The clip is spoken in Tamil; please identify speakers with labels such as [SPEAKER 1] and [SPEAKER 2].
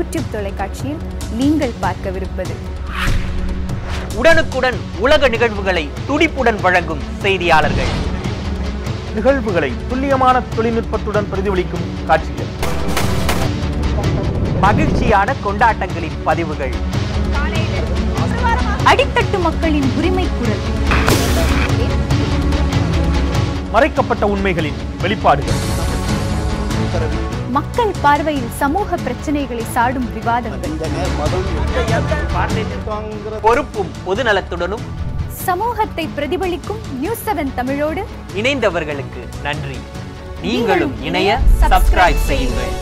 [SPEAKER 1] யூடியூப் தொலைக்காட்சியில் நீங்கள் பார்க்கவிருப்பது
[SPEAKER 2] உடனுக்குடன் உலக நிகழ்வுகளை துடிப்புடன் வழங்கும் செய்தியாளர்கள்,
[SPEAKER 3] நிகழ்வுகளை துல்லியமான தொழில்நுட்பத்துடன் பிரதிபலிக்கும் காட்சிகள்,
[SPEAKER 2] மகிழ்ச்சியான கொண்டாட்டங்களின் பதிவுகள்,
[SPEAKER 1] அடித்தட்டு மக்களின் உரிமை குரல்,
[SPEAKER 3] மறைக்கப்பட்ட உண்மைகளின் வெளிப்பாடுகள்,
[SPEAKER 1] மக்கள் பார்வையில் சமூக பிரச்சனைகளை சாடும் விவாதங்கள்,
[SPEAKER 2] பொறுப்பும் பொதுநலத்துடனும்
[SPEAKER 1] சமூகத்தை பிரதிபலிக்கும் நியூஸ் 7 தமிழோடு
[SPEAKER 2] இணைந்தவர்களுக்கு நன்றி. நீங்களும் இணைய சப்ஸ்கிரைப் செய்யுங்கள்.